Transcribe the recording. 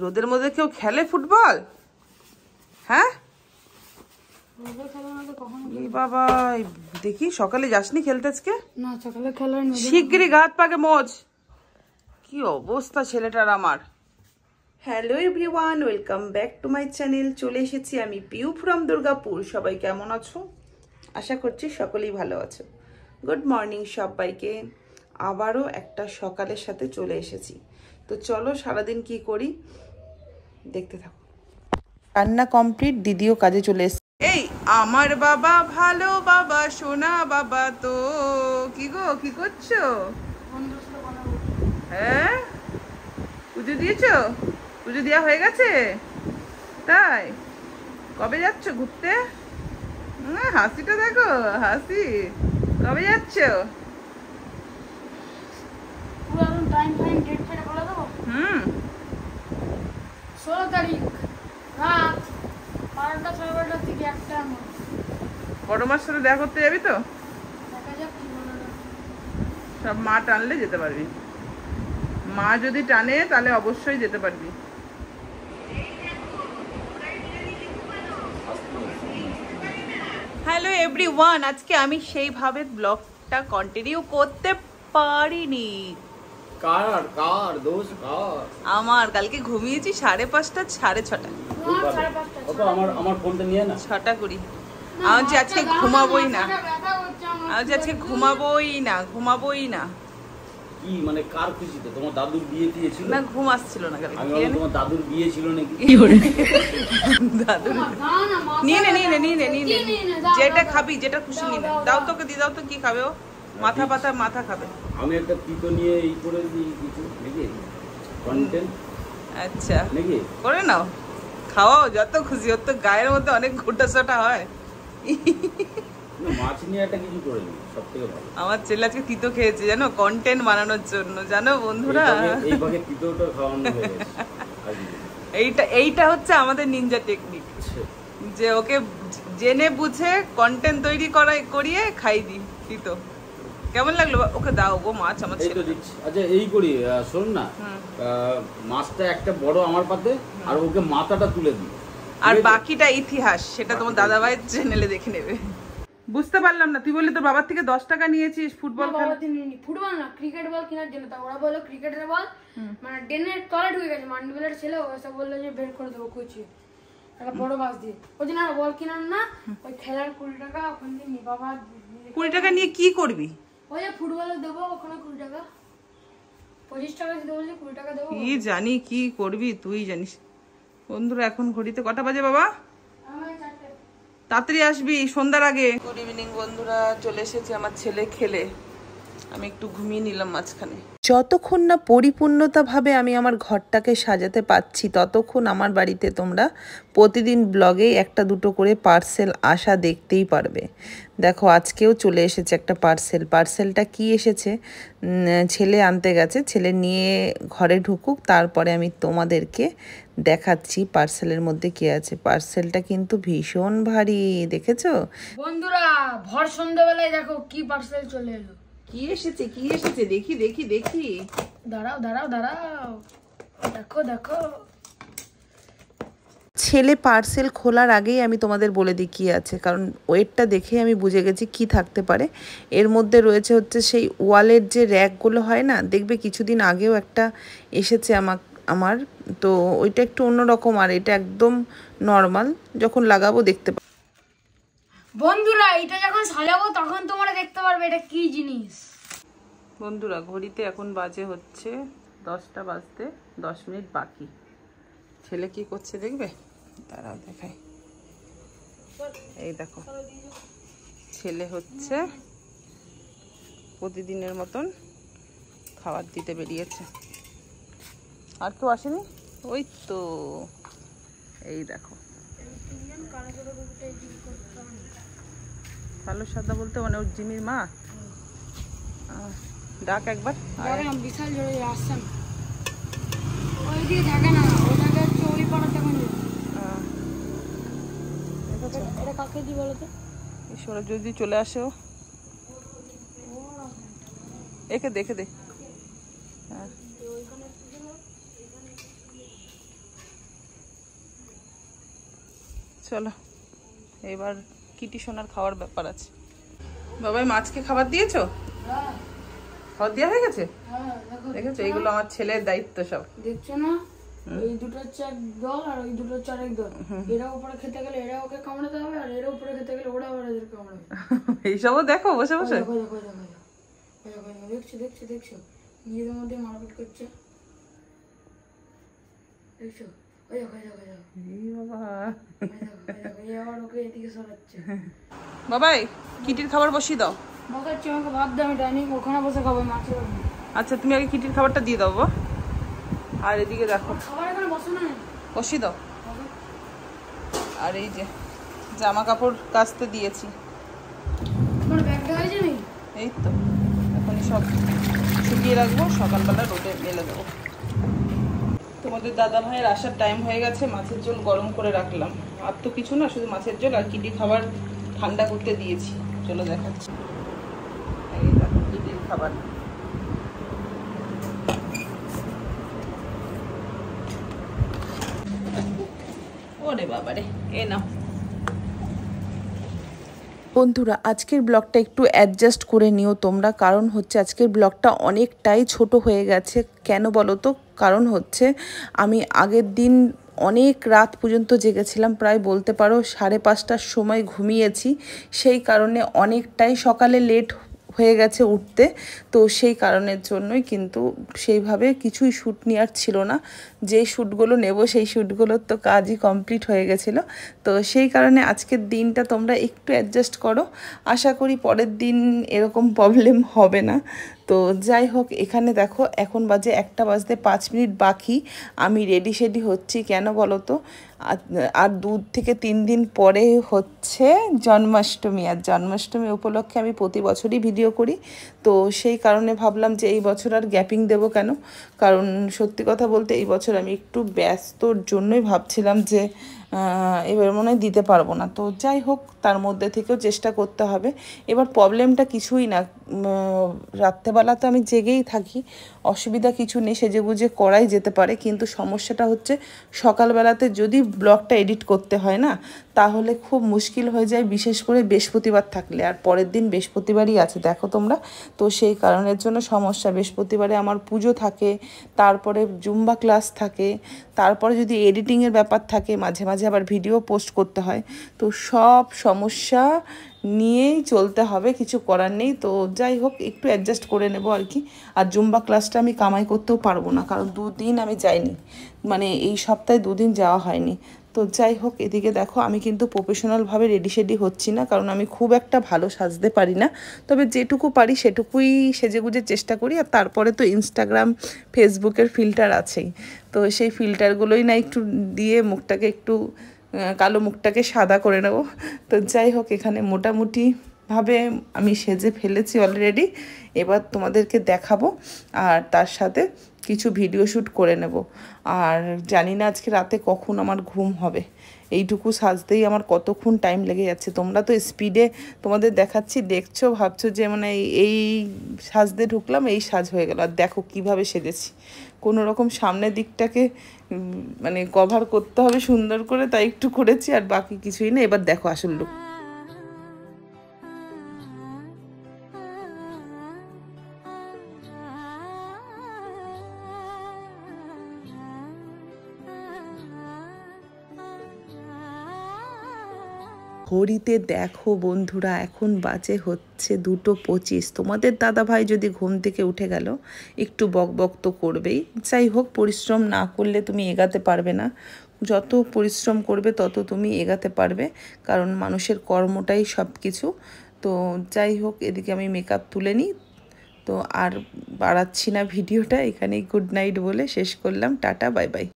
রোদের মধ্যে কেউ খেলে ফুটবল? হ্যাঁ বাবা, দেখি সকালে যাসনি খেলতে আজকে? না সকালে খেলার শিগগিরই গা হাত পাকে মোজ। কি অবস্থা ছেলেটার আমার। Hello everyone, welcome back to my channel. চলে এসেছি আমি পিউ ফ্রম দুর্গাপুর। সবাই কেমন আছো? আশা করছি সকলেই ভালো আছো। গুড মর্নিং সবাইকে। আবারও একটা সকালের সাথে চলে এসেছি। তো চলো সারাদিন কি করি দেখতে থাকো। রান্না কমপ্লিট, দিদিও কাজে চলে এসেছে। এই আমার বাবা ভালো বাবা, সোনা বাবা। তো কি গো, কি করছো? হ্যাঁ, পুজো দিয়েছো? পুজো দেওয়া হয়ে গেছে? তাই কবে যাচ্ছ ঘুরতে? হাসিটা দেখো, হাসি। কবে যাচ্ছ? হুম, 16 তারিখ রাত 12টা 12:30 থেকে 1টার মধ্যে। বড় মার সাথে দেখা করতে যাবি তো? দেখা যাক কি বলে। সব মা টানলে যেতে পারবি। মা যদি টানে তাহলে অবশ্যই যেতে পারবি। হ্যালো এভরিওয়ান, আজকে আমি সেইভাবে ব্লগটা কন্টিনিউ করতে পারিনি। কার দোষ কার? আমার কালকে ঘুমিয়েছি 5:30 6:30। আমার ফোনটা নিয়ে না। 6:20। আমি যে আজকে ঘুমাবোই না, আমি যে আজকে ঘুমাবোই না। কি মানে কার খুশিতে? তোমার দাদুর বিয়ে দিয়েছিল না, ঘুম আসছিল না কালকে। আমি বলি তোমার দাদুর বিয়ে ছিল নাকি? দাদুর নিয়ে নে, যেটা খাবি, যেটা খুশি নিয়ে নে। দাও তোকে দিয়ে দাও তো, কি খাবে ও? মাথা পাতা মাথা খাবে। আমি একটা পিতো নিয়ে এই করে দিই কিছু নাকি কন্টেন্ট। আচ্ছা নাকি করে নাও, খাওয়াও যত খুশি। ওর তো গায়ের মধ্যে অনেক ঘোটাসোটা হয়। না, মাছ নিয়ে একটা কিছু করে নিই, সব থেকে ভালো। আমার ছেলে আজকে তিতো খেয়েছে জানো, কন্টেন্ট বানানোর জন্য। জানো বন্ধুরা, এই ভাগে তিতোটা খাওয়ানো হয়ে গেছে। এইটা হচ্ছে আমাদের নিনজা টেকনিক, যে ওকে জেনে বুঝে কন্টেন্ট তৈরি করিয়ে খাই দিই তিতো। কেমন লাগলো? ওকে দাও গো মাছ, আমার ছেলে। আচ্ছা এই করি, শোন না, মাছটা একটা বড় আমার পাতে, আর ওকে মাথাটা তুলে দিই, আর বাকিটা ইতিহাস, সেটা তোমার দাদা ভাইয়ের চ্যানেলে দেখে নেবে। বুঝতে পারলাম না, তুই বললি তোর বাবার থেকে 10 টাকা নিয়েছিস ফুটবল খেলা? ফুটবল না, ক্রিকেট বল কেনার জন্য। তা ওরা বললো ক্রিকেটের বল মানে ডেনের তলে ঢুকে গেছে। মান্ডিবেলের ছেলে ওসব বললো যে বের করে দেবো কুচি একটা বড় বাস দিয়ে। ওই জন্য আর বল কিনার না, ওই খেলার 20 টাকা ওখান দিয়ে নি বাবা। 20 টাকা নিয়ে কি করবি? ওই যে ফুটবলে দেবো ওখানে 20 টাকা, 25 টাকা দিতে বলছে, 20 টাকা দেবো। কি জানি কি করবি, তুই জানিস। বন্ধুরা এখন ঘড়িতে কটা বাজে বাবা? তাড়াতাড়ি আসবি সন্ধ্যার আগে। গুড ইভিনিং বন্ধুরা, চলে এসেছি আমার ছেলে খেলে। আমি একটু ঘুমিয়ে নিলাম মাঝখানে। যতক্ষণ না পরিপূর্ণতাভাবে আমি আমার ঘরটাকে সাজাতে পাচ্ছি, ততক্ষণ আমার বাড়িতে তোমরা প্রতিদিন ব্লগে একটা দুটো করে পার্সেল আসা দেখতেই পারবে। দেখো আজকেও চলে এসেছে একটা পার্সেলটা কি এসেছে, ছেলে আনতে গেছে। ছেলে নিয়ে ঘরে ঢুকুক, তারপরে আমি তোমাদেরকে দেখাচ্ছি পার্সেলের মধ্যে কি আছে। পার্সেলটা কিন্তু ভীষণ ভারী, দেখেছো বন্ধুরা? ভর সন্ধ্যাবেলায় দেখো কি পার্সেল চলে এলো। কি এসেছে দেখি দেখি দেখি। দাঁড়াও দেখো। ছেলে পার্সেল খোলার আগেই আমি তোমাদের বলে দিই কি আছে, কারণ ওয়েটটা দেখে আমি বুঝে গেছি কি থাকতে পারে। এর মধ্যে রয়েছে হচ্ছে সেই ওয়ালের যে র্যাকগুলো হয় না, দেখবে কিছুদিন আগেও একটা এসেছে আমার তো ওইটা একটু অন্যরকম, আর এটা একদম নর্মাল। যখন লাগাবো দেখতে পাবো। বন্ধুরা এটা যখন সাজাবো তখন তোমরা দেখতে পারবে এটা কি জিনিস। বন্ধুরা ঘড়িতে এখন বাজে হচ্ছে 10টা বাজতে 10 মিনিট বাকি। ছেলে কি করছে দেখবে? দাঁড়াও দেখাই। এই দেখো, ছেলে হচ্ছে প্রতিদিনের মতন খাবার দিতে বেরিয়েছে। আর কেউ আসেনি? ওই তো এই দেখো। কালো সাদা বলতে মানে ওর জিমির মা। ডাক একবার। বিশাল জোরে আসছেন, ওইদিকে থাকে না, ওটাকে চৌরি পাড়াতে কোন এটা কাকে দি বলো তো? ঈশ্বর যদি চলে আসে, একে দেখে দে। চলো এবার কিটি সোনার খাওয়ার ব্যাপার আছে। বাবাই মাছকে খাবার দিয়েছো? হ্যাঁ খাবার দেওয়া হয়ে গেছে? হ্যাঁ দেখো দেখেছো, এইগুলো আমার ছেলের দায়িত্ব সব। দেখছো না, এই দুটো হচ্ছে এক দল আর ওই দুটো হচ্ছে আরেক দল। এরা উপরে খেতে গেলে এরা ওকে কামড়াতে হবে, আর এরা উপরে খেতে গেলে ওরা আবার এদের কামড়াবে। এইসবও দেখো বসে বসে। দেখো দেখো দেখো দেখো দেখো, দেখছো দেখছো দেখছো, নিজেদের মধ্যে মারপিট করছে, দেখছো? ওই দেখো দেখো দেখো, এই বাবা, এই আবার ওকে এদিকে সরাচ্ছে। বাবাই কিটির খাবার বসিয়ে দাও। বকাচ্ছি আমাকে, ভাত দাও, আমি ডাইনিং ওখানে বসে খাবো মাছের। আচ্ছা তুমি আগে কিটির খাবারটা দিয়ে দাও বাবা। আর এদিকে দেখো খাবার এখানে বসো না, বসিয়ে দাও। আর এই যে জামা কাপড় কাচতে দিয়েছি, তোমার ব্যাগটা হয়েছে নাকি? এই তো এখনই সব শুকিয়ে রাখবো, সকালবেলা রোদে মেলে দেবো। তোমাদের দাদা ভাইয়ের আসার টাইম হয়ে গেছে, মাছের ঝোল গরম করে রাখলাম। আর তো কিছু না, শুধু মাছের ঝোল আর কিটি খাবার ঠান্ডা করতে দিয়েছি। চলো দেখাচ্ছি, এই দেখো কিটির খাবার। ওরে বাবারে, এ নাও। বন্ধুরা আজকের ব্লগটা একটু অ্যাডজাস্ট করে নিও তোমরা, কারণ হচ্ছে আজকের ব্লগটা অনেকটাই ছোট হয়ে গেছে। কেন বলো তো? কারণ হচ্ছে আমি আগের দিন অনেক রাত পর্যন্ত জেগেছিলাম, প্রায় বলতে পারো 5:30টার সময় ঘুমিয়েছি। সেই কারণে অনেকটাই সকালে লেট হয়ে গেছে উঠতে। তো সেই কারণের জন্যই কিন্তু সেইভাবে কিছুই শ্যুট নেওয়ার ছিল না। যেই শ্যুটগুলো নেব সেই শ্যুটগুলোর তো কাজই কমপ্লিট হয়ে গেছিলো। তো সেই কারণে আজকের দিনটা তোমরা একটু অ্যাডজাস্ট করো, আশা করি পরের দিন এরকম প্রবলেম হবে না। তো যাই হোক, এখানে দেখো এখন বাজে 1টা বাজতে 5 মিনিট বাকি। আমি রেডি শেডি হচ্ছি, কেন বলো তো? আর 2 থেকে 3 দিন পরে হচ্ছে জন্মাষ্টমী, আর জন্মাষ্টমী উপলক্ষে আমি প্রতি বছরই ভিডিও করি। তো সেই কারণে ভাবলাম যে এই বছর আর গ্যাপিং দেবো কেন, কারণ সত্যি কথা বলতে এই বছর আমি একটু ব্যস্তর জন্যই ভাবছিলাম যে এবার মনে হয় দিতে পারবো না। তো যাই হোক, তার মধ্যে থেকেও চেষ্টা করতে হবে। এবার প্রবলেমটা কিছুই না, রাত্রেবেলা তো আমি জেগেই থাকি, অসুবিধা কিছু নেই, সেজেগুজে করাই যেতে পারে। কিন্তু সমস্যাটা হচ্ছে সকালবেলাতে যদি ব্লগটা এডিট করতে হয় না, তাহলে খুব মুশকিল হয়ে যায়, বিশেষ করে বৃহস্পতিবার থাকলে। আর পরের দিন বৃহস্পতিবারই আছে দেখো তোমরা। তো সেই কারণের জন্য সমস্যা, বৃহস্পতিবারে আমার পুজো থাকে, তারপরে জুম্বা ক্লাস থাকে, তারপরে যদি এডিটিংয়ের ব্যাপার থাকে, মাঝে মাঝে আবার ভিডিও পোস্ট করতে হয়। তো সব সমস্যা নিয়েই চলতে হবে, কিছু করার নেই। তো যাই হোক, একটু অ্যাডজাস্ট করে নেব আর কি। আর জুম্বা ক্লাসটা আমি কামাই করতেও পারবো না, কারণ 2 দিন আমি যাইনি, মানে এই সপ্তাহে 2 দিন যাওয়া হয়নি। তো যাই হোক, এদিকে দেখো আমি কিন্তু প্রফেশনালভাবে রেডি শেডি হচ্ছি না, কারণ আমি খুব একটা ভালো সাজতে পারি না। তবে যেটুকু পারি সেটুকুই সেজেগুজে চেষ্টা করি। আর তারপরে তো ইনস্টাগ্রাম ফেসবুকের ফিল্টার আছেই, তো সেই ফিল্টারগুলোই না একটু দিয়ে মুখটাকে একটু কালো মুখটাকে সাদা করে নেব। তো যাই হোক, এখানে মোটামুটিভাবে আমি সেজে ফেলেছি অলরেডি। এবার তোমাদেরকে দেখাবো, আর তার সাথে কিছু ভিডিও শ্যুট করে নেব। আর জানি না আজকে রাতে কখন আমার ঘুম হবে, এইটুকু সাজতেই আমার কতক্ষণ টাইম লেগে যাচ্ছে। তোমরা তো স্পিডে তোমাদের দেখাচ্ছি, দেখছো, ভাবছো যে মানে এই সাজতে ঢুকলাম, এই সাজ হয়ে গেল। আর দেখো কিভাবে সেজেছি, কোনো রকম সামনের দিকটাকে মানে কভার করতে হবে সুন্দর করে, তাই একটু করেছি, আর বাকি কিছুই না। এবার দেখো আসল লুক। ঘড়িতে দেখো বন্ধুরা, এখন বাজে হচ্ছে 2:25। তোমাদের দাদা ভাই যদি ঘুম থেকে উঠে গেল, একটু বক বক তো করবেই। যাই হোক, পরিশ্রম না করলে তুমি এগাতে পারবে না। যত পরিশ্রম করবে তত তুমি এগাতে পারবে, কারণ মানুষের কর্মটাই সব কিছু। তো যাই হোক, এদিকে আমি মেকআপ তুলে নিই। তো আর বাড়াচ্ছি না ভিডিওটা, এখানেই গুড নাইট বলে শেষ করলাম। Tata, bye bye.